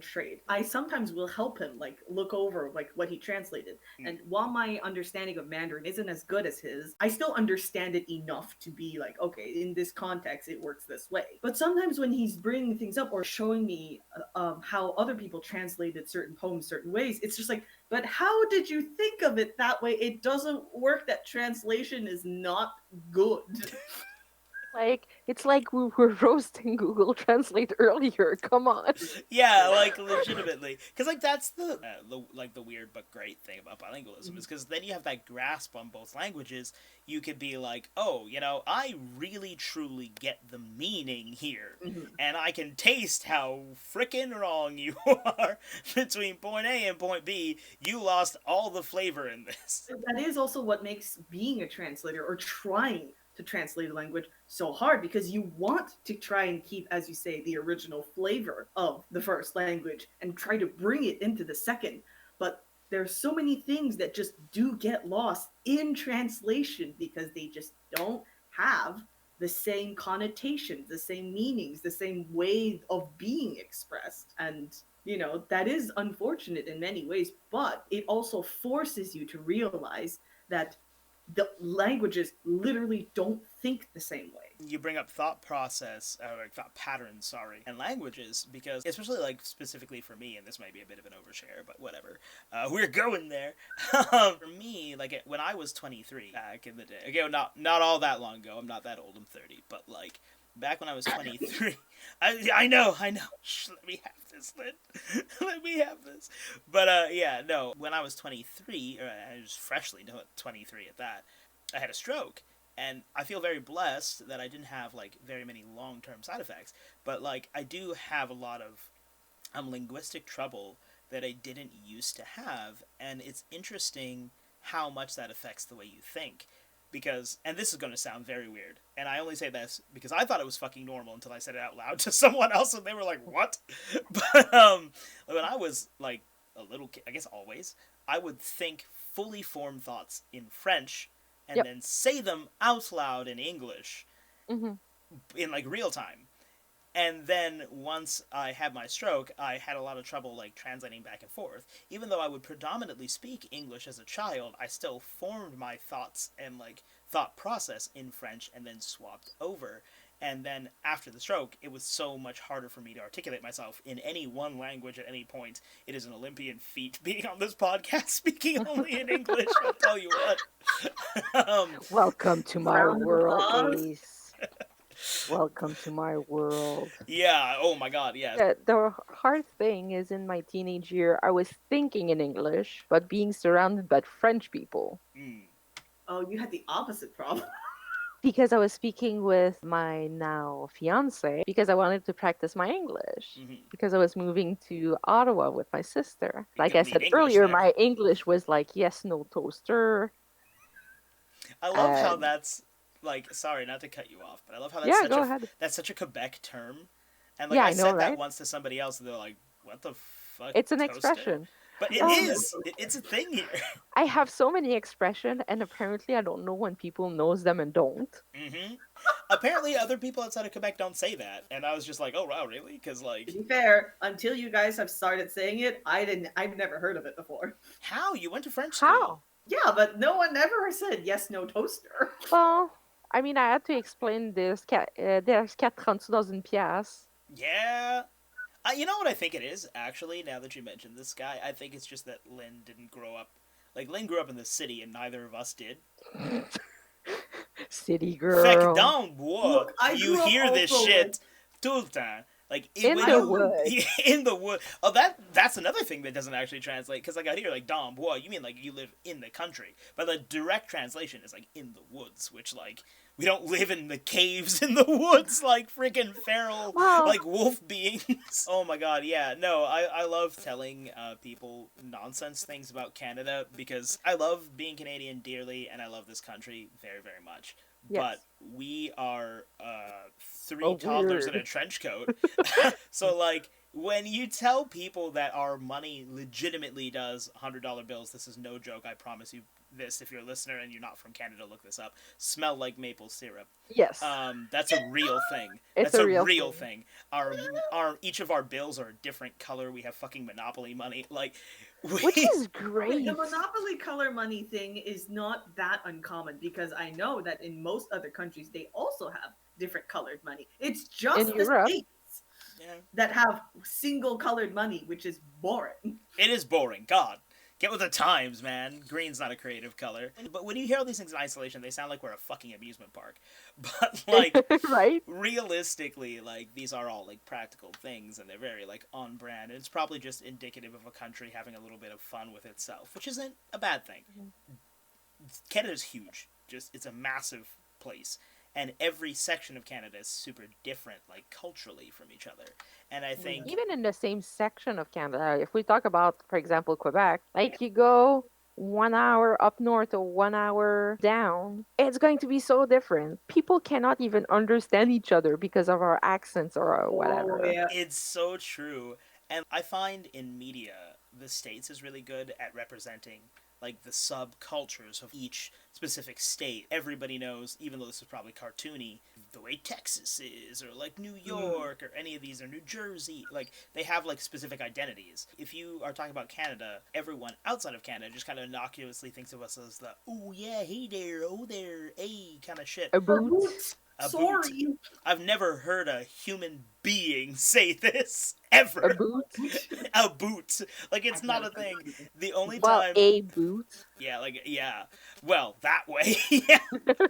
trade. I sometimes will help him like look over like what he translated. Mm. And while my understanding of Mandarin isn't as good as his, I still understand it enough to be like, okay, in this context, it works this way. But sometimes when he's bringing things up or showing me how other people translated certain poems certain ways, it's just like, but how did you think of it that way? It doesn't work. That translation is not good. Like, it's like we were roasting Google Translate earlier. Come on. Yeah, like legitimately, because like that's the weird but great thing about bilingualism is because then you have that grasp on both languages. You could be like, oh, I really truly get the meaning here, Mhm. and I can taste how frickin' wrong you are between point A and point B. You lost all the flavor in this. That is also what makes being a translator or trying to translate a language so hard because you want to try and keep, as you say, the original flavor of the first language and try to bring it into the second. But there's so many things that just do get lost in translation because they just don't have the same connotations, the same meanings, the same way of being expressed. And that is unfortunate in many ways, but it also forces you to realize that the languages literally don't think the same way. You bring up thought process or thought patterns, sorry, and languages because especially like specifically for me, and this might be a bit of an overshare, but whatever. We're going there. For me, like when I was 23 back in the day, okay, not all that long ago. I'm not that old. I'm 30, but like back when I was 23, I know. Shh, let me have this, Lynn. Let me have this. But yeah, no. When I was 23, or I was freshly 23 at that, I had a stroke and I feel very blessed that I didn't have like very many long term side effects. But like I do have a lot of linguistic trouble that I didn't used to have, and it's interesting how much that affects the way you think. Because, and this is going to sound very weird, and I only say this because I thought it was fucking normal until I said it out loud to someone else, and they were like, "What?" But when I was like a little kid, I guess always, I would think fully formed thoughts in French and Yep. then say them out loud in English Hmm. in like real time. And then once I had my stroke, I had a lot of trouble like translating back and forth. Even though I would predominantly speak English as a child, I still formed my thoughts and like thought process in French and then swapped over. And then after the stroke, it was so much harder for me to articulate myself in any one language at any point. It is an Olympian feat being on this podcast speaking only in English, I'll tell you what. Welcome to my Round of world, applause. Ace. Welcome to my world. Yeah, oh my god, yeah. The hard thing is in my teenage year, I was thinking in English, but being surrounded by French people. Mm. Oh, you had the opposite problem. Because I was speaking with my now fiance, because I wanted to practice my English, Mm-hmm. because I was moving to Ottawa with my sister. You Like can I lead said English earlier, there. my English was like, yes, no toaster. I love how And that's like sorry not to cut you off, but I love how yeah, go ahead. that's such a Quebec term. And like Yeah, I I know, said that right? once to somebody else and they're like, "What the fuck, It's an toaster?" expression. But it Yes, Oh, no. is. It's a thing here. I have so many expression, and apparently I don't know when people knows them and don't. Mm-hmm. Apparently, other people outside of Quebec don't say that, and I was just like, "Oh wow, really?" Because To like, be fair, until you guys have started saying it, I've never heard of it before. how you went to French school? How? Yeah, but no one ever said yes, no toaster. Well, I mean, I had to explain this. There's 4 dans une pièce. Yeah. You know what I think it is actually. Now that you mentioned this guy, I think it's just that Lynn didn't grow up. Like Lynn grew up in the city, and neither of us did. City Fait que girl. dans bois, Look, I you grew up hear this also with shit tout le temps. Like In when the you woods. in the wood. Oh, that's another thing that doesn't actually translate because like I hear like Dom, boy, you mean like you live in the country, but the direct translation is like in the woods, which like we don't live in the caves in the woods like freaking feral Well, like wolf beings. Oh my god, yeah. No, I love telling people nonsense things about Canada because I love being Canadian dearly and I love this country very, very much. But yes. we are Oh, three toddlers in a weird. trench coat. So, like, when you tell people that our money legitimately does $100 bills, this is no joke, I promise you this. If you're a listener and you're not from Canada, look this up. Smell like maple syrup. Yes, That's a real thing. it's That's a a real real thing. thing. Our each of our bills are a different color. We have fucking Monopoly money. Like, Which we is Okay, the great. monopoly color money thing is not that uncommon because I know that in most other countries they also have different colored money. It's In just the Europe, states yeah. that have single colored money, which is boring. It is boring. God. Get with the times, man. Green's not a creative color. But when you hear all these things in isolation, they sound like we're a fucking amusement park. But, like, right? realistically, like, these are all, like, practical things, and they're very, like, on brand. And it's probably just indicative of a country having a little bit of fun with itself, which isn't a bad thing. Canada's huge. Just, it's a massive place. And every section of Canada is super different, like, culturally from each other. And I Oh, yeah. think Even in the same section of Canada, if we talk about, for example, Quebec, like you go 1 hour up north or 1 hour down, it's going to be so different. People cannot even understand each other because of our accents or Oh whatever. yeah. it's so true. And I find in media, the States is really good at representing like the subcultures of each specific state. Everybody knows, even though this is probably cartoony, the way Texas is, or like New Mm. York, or any of these, or New Jersey. Like they have like specific identities. If you are talking about Canada, everyone outside of Canada just kind of innocuously thinks of us as the oh yeah, hey there, oh there, hey kind of shit. A A boot. boot. A boot. Sorry. I've never heard a human being say this A ever. A boot. boot. A boot. Like it's I've not never a heard thing. that either. The only Well, time a boot. yeah, like yeah. Well, that way. Yeah.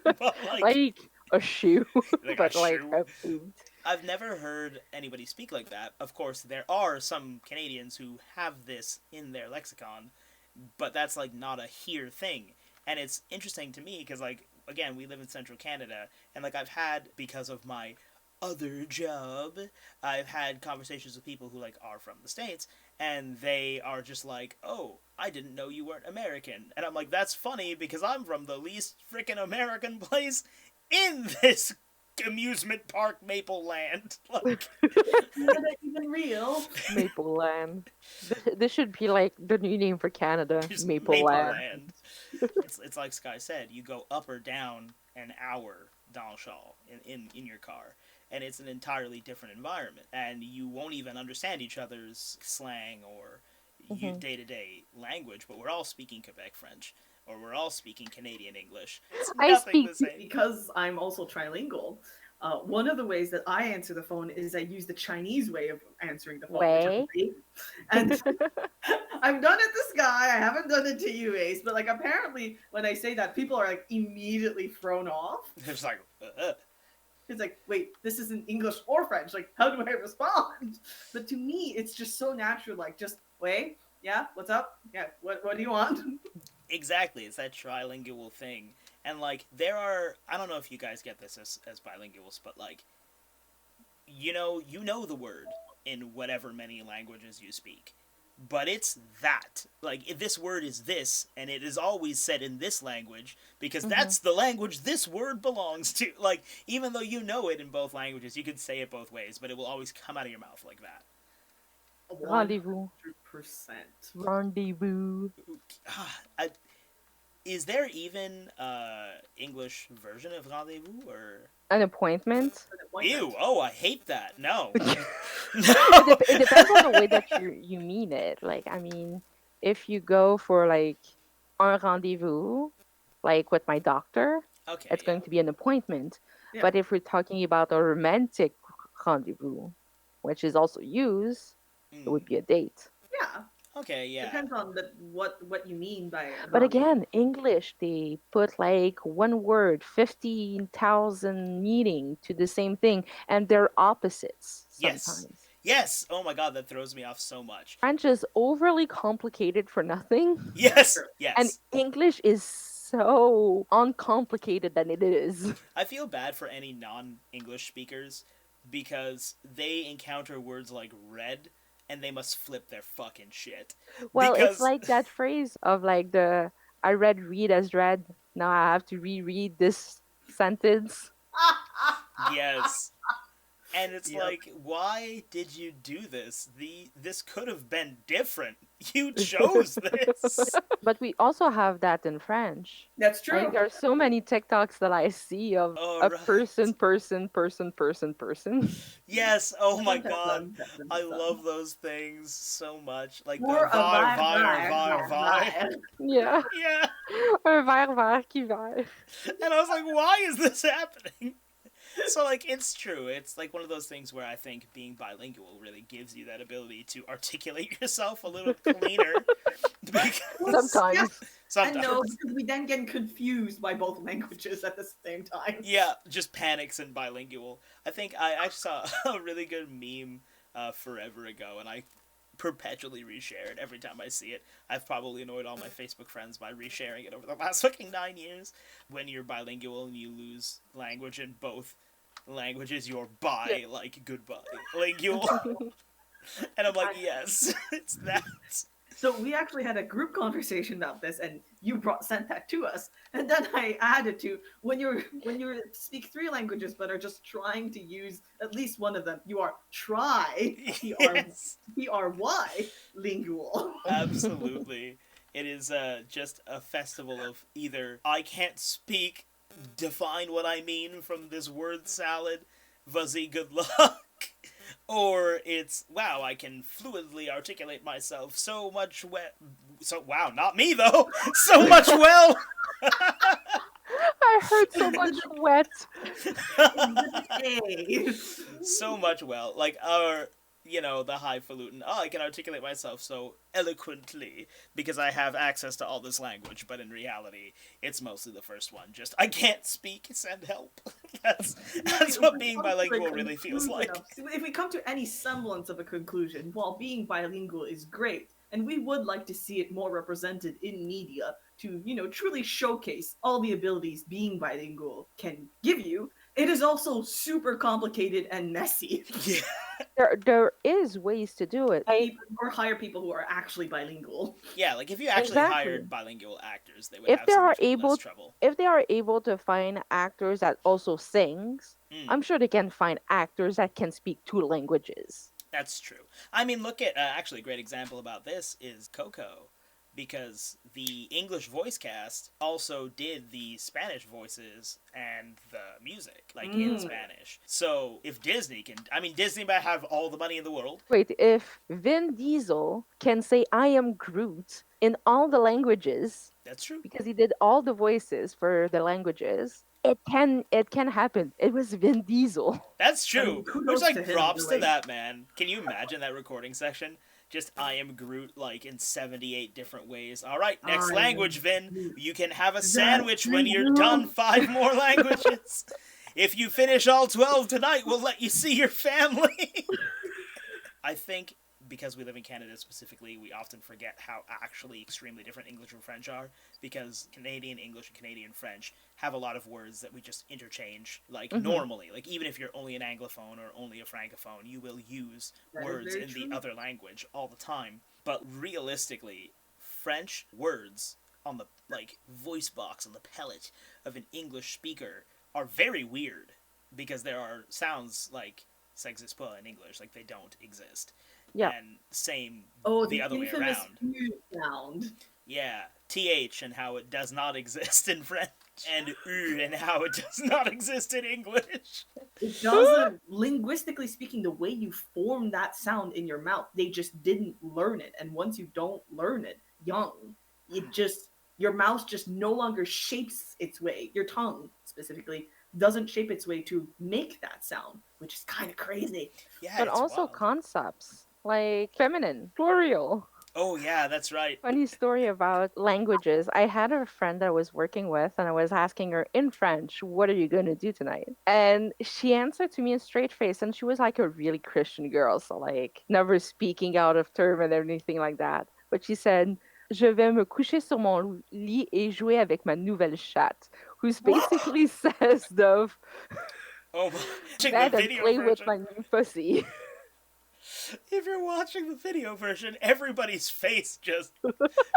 But Like a shoe, like a but like shoe. a boot. I've never heard anybody speak like that. Of course, there are some Canadians who have this in their lexicon, but that's like not a here thing. And it's interesting to me because like again, we live in central Canada and like I've had because of my other job, I've had conversations with people who like are from the states and they are just like, "Oh, I didn't know you weren't American." And I'm like, "That's funny because I'm from the least freaking American place in this amusement park Maple Land." Like Is Canada even real? Maple Land. This should be like the new name for Canada. just Maple Maple Land. Land. It's like Sky said, you go up or down an hour down Shaw in your car. And it's an entirely different environment. And you won't even understand each other's slang or Hmm. day to day language, but we're all speaking Quebec French or we're all speaking Canadian English. It's I nothing speak the same. Because I'm also trilingual. One of the ways that I answer the phone is I use the Chinese way of answering the phone, which is way. wait. And I've done it to Sky. I haven't done it to you, Ace. But like, apparently, when I say that, people are like immediately thrown off. It's like, It's like, wait, this isn't English or French. Like, how do I respond? But to me, it's just so natural. Like, just wait, yeah, what's up? Yeah, what do you want? exactly. It's that trilingual thing. And like, there are, I don't know if you guys get this as bilinguals, but like, you know the word in whatever many languages you speak. But it's that. Like, if this word is this, and it is always said in this language, because Hmm. that's the language this word belongs to. Like, even though you know it in both languages, you can say it both ways, but it will always come out of your mouth like that. rendezvous. 100%. Rendezvous. I, is there even English version of rendezvous, or An appointment. ew? Oh, I hate that. No, It, no. it depends on the way that you mean it. Like, I mean, if you go for like un rendezvous, like with my doctor, Okay, it's yeah. going to be an appointment. Yeah. But if we're talking about a romantic rendezvous, which is also used, it would Mm. be a date. Yeah. Okay, yeah. Depends on what you mean by But rendezvous. again, English, they put like one word, 15,000 meaning to the same thing, and they're opposites. Yes. sometimes. Yes. Oh my god, that throws me off so much. French is overly complicated for nothing, That's Yes. true. and Yes. English is so uncomplicated than it is. I feel bad for any non-English speakers because they encounter words like red and they must flip their fucking shit. Well, it's Because like that phrase of like the I read as read. Now I have to reread this sentence. yes. And it's Yep. like, why did you do this? This could have been different. You chose this. But we also have that in French. That's Like true. there are so many TikToks that I see of All a right. person. Yes. Oh my Seven, god. seven, seven, I seven. love those things so much. Like the Or a var vi, var vi, var vi, var. vi. Yeah. Yeah. Un verre vert qui vert. And I was like, why is this happening? So like it's true. It's like one of those things where I think being bilingual really gives you that ability to articulate yourself a little cleaner. Because Yeah, Sometimes. and no, sometimes, because we then get confused by both languages at the same time. yeah, just panics and bilingual. I think I actually saw a really good meme forever ago, and I perpetually reshare it every time I see it. I've probably annoyed all my Facebook friends by resharing it over the last fucking 9 years. When you're bilingual and you lose language in both languages, you're bi like goodbye lingual. And I'm like, I- yes, it's that. So we actually had a group conversation about this, and you sent that to us, and then I added to when you speak three languages but are just trying to use at least one of them, you are Yes, try lingual. absolutely. It is just a festival of either I can't speak, define what I mean from this word salad, fuzzy good luck, or it's wow, I can fluidly articulate myself so much so wow, not me though, so much well. I heard so much wet. Hey. So much well, like our the highfalutin, oh, I can articulate myself so eloquently because I have access to all this language, but in reality it's mostly the first one, just I can't speak, send help. that's If that's we what being come to a bilingual really feels conclusion like. if we come to any semblance of a conclusion, while being bilingual is great, and we would like to see it more represented in media to, truly showcase all the abilities being bilingual can give you, it is also super complicated and messy. Yeah. There is ways to do it. Like Or hire people who are actually bilingual. Yeah, like if you actually exactly. hired bilingual actors, they would If have they so are much less able trouble. if they are able to find actors that also sings, Mm. I'm sure they can find actors that can speak two languages. That's true. I mean, look at actually a great example about this is Coco, because the English voice cast also did the Spanish voices and the music, like in Mm. Spanish. So if Disney can, I mean, Disney might have all the money in the world. Wait, if Vin Diesel can say I am Groot in all the languages That's true. because he did all the voices for the languages, it can happen. It was Vin Diesel. That's I mean, true. Which kudos to like him, props to really. that man. Can you imagine that recording section? Just I am Groot like in 78 different ways. All right, next I language, am Vin. Groot. You can have a That's sandwich when you're done you. 5 more languages. If you finish all 12 tonight, we'll let you see your family. I think because we live in Canada specifically, we often forget how actually extremely different English and French are, because Canadian English and Canadian French have a lot of words that we just interchange like normally. Like even if you're only an anglophone or only a francophone, you will use That is words very in true. the other language all the time. But realistically, French words on the like voice box on the palate of an English speaker are very weird because there are sounds like ça existe pas in English, like they don't exist. Yeah. And same Oh, the the other way infamous around. U sound. Yeah, th and how it does not exist in French, and u and how it does not exist in English. It doesn't, linguistically speaking, the way you form that sound in your mouth, they just didn't learn it. And once you don't learn it young, your mouth just no longer shapes its way. Your tongue, specifically, doesn't shape its way to make that sound, which is kind of crazy. Yeah, But it's also wild. concepts like feminine, plural. Oh yeah, that's right. Funny story about languages. I had a friend that I was working with, and I was asking her in French, "What are you going to do tonight?" And she answered to me in straight face, and she was like a really Christian girl, so like never speaking out of term and anything like that. But she said, "Je vais me coucher sur mon lit et jouer avec ma nouvelle chatte," who's basically says the Oh, watching the bed and video play with version. my new pussy. If you're watching the video version, everybody's face just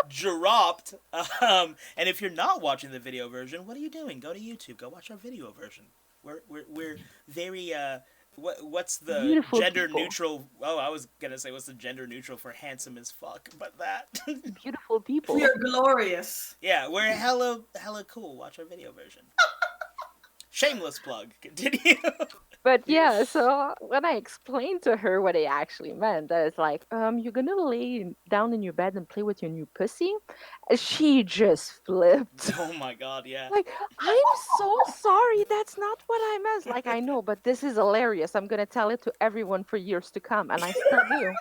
dropped. And if you're not watching the video version, what are you doing? Go to YouTube. Go watch our video version. We're very what's the Beautiful gender people. neutral? Oh, I was gonna say what's the gender neutral for handsome as fuck, but that. Beautiful We people. are glorious. Yeah, we're hella cool. Watch our video version. Shameless plug. Continue. But yeah, so when I explained to her what it actually meant, that it's like, you're gonna lay down in your bed and play with your new pussy, she just flipped. Oh my god, yeah. Like, I'm so sorry, that's not what I meant. Like, I know, but this is hilarious. I'm gonna tell it to everyone for years to come, and I still do.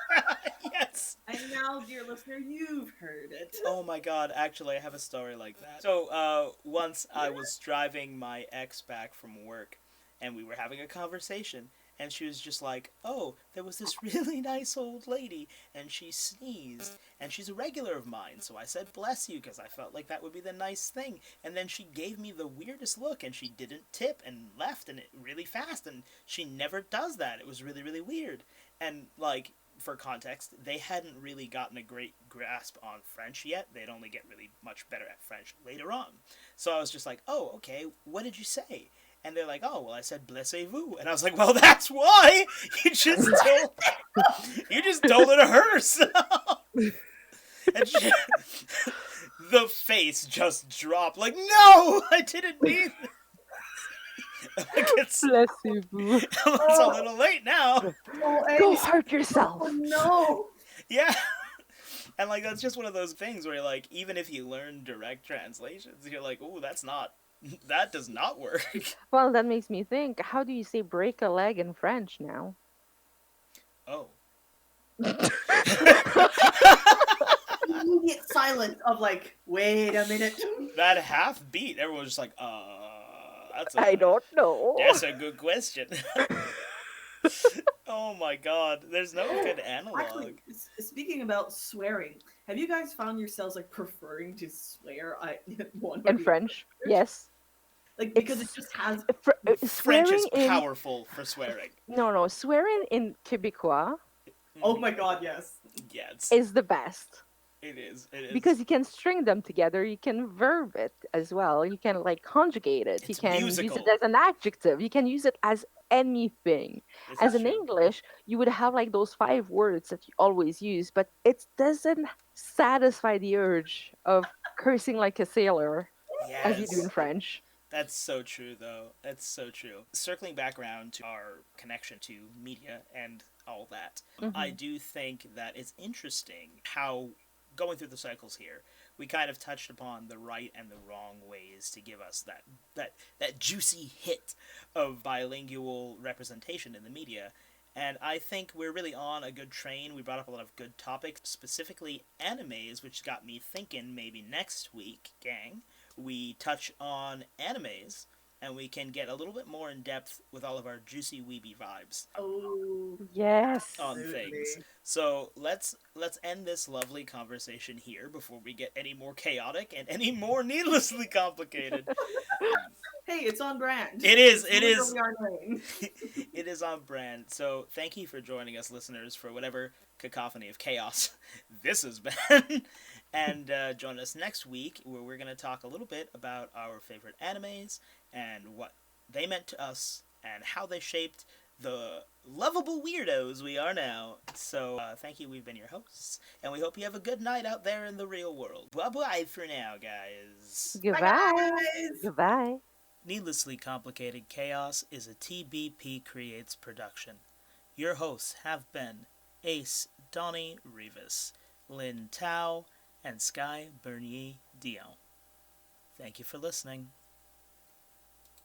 Yes. And now, dear listener, you've heard it. Oh my god, actually, I have a story like that. So, once I was driving my ex back from work, and we were having a conversation, and she was just like, "Oh, there was this really nice old lady, and she sneezed, and she's a regular of mine." So I said, "Bless you," because I felt like that would be the nice thing. And then she gave me the weirdest look, and she didn't tip and left, and it really fast, and she never does that. It was really, really weird. And like, for context, they hadn't really gotten a great grasp on French yet. They'd only get really much better at French later on. So I was just like, "Oh, okay, what did you say?" And they're like, "Oh, well, I said blessez-vous." And I was like, "Well, that's why you just told you just told her to herself." And she, the face just dropped. Like, "No, I didn't mean." Like Bless you, boo. it's a little late now. Oh, Go Ace. hurt Oh yourself. no. Yeah. And like that's just one of those things where like even if you learn direct translations, you're like, "Oh, that's not that does not work." Well, that makes me think, how do you say break a leg in French now? Oh. Immediate silence of like, wait a minute. That half beat, everyone's just like, I don't know. that's a good question. Oh my god, there's no good analog. Actually, speaking about swearing, have you guys found yourselves like preferring to swear one or In the French, other? yes. Like because It's it just has French swearing is in powerful for swearing. no, swearing in Quebecois oh my god, yes. Yeah, is the best. it is. It is. Because you can string them together, you can verb it as well, you can like conjugate it, you It's can musical. use it as an adjective, you can use it as anything. This As is in true. English, you would have like those 5 words that you always use, but it doesn't satisfy the urge of cursing like a sailor as you do in Yes. French. That's so true, though. That's so true. Circling back around to our connection to media and all that, I Hmm. do think that it's interesting how, going through the cycles here, we kind of touched upon the right and the wrong ways to give us that juicy hit of bilingual representation in the media. And I think we're really on a good train. We brought up a lot of good topics, specifically animes, which got me thinking maybe next week, gang, we touch on animes and we can get a little bit more in depth with all of our juicy weeby vibes Oh, Yes. on absolutely. things. So let's end this lovely conversation here before we get any more chaotic and any more needlessly complicated. Hey, it's on brand. It is. It's It is. literally our name. It is on brand. So thank you for joining us, listeners, for whatever cacophony of chaos this has been. And join us next week where we're going to talk a little bit about our favorite animes and what they meant to us and how they shaped the lovable weirdos we are now. So thank you. We've been your hosts. And we hope you have a good night out there in the real world. Bye-bye for now, guys. Bye, Goodbye. guys. Goodbye. Needlessly Complicated Chaos is a TBP Creates production. Your hosts have been Ace Donnie Rivas, Lynn Tao, and Sky Bernier Dion. Thank you for listening.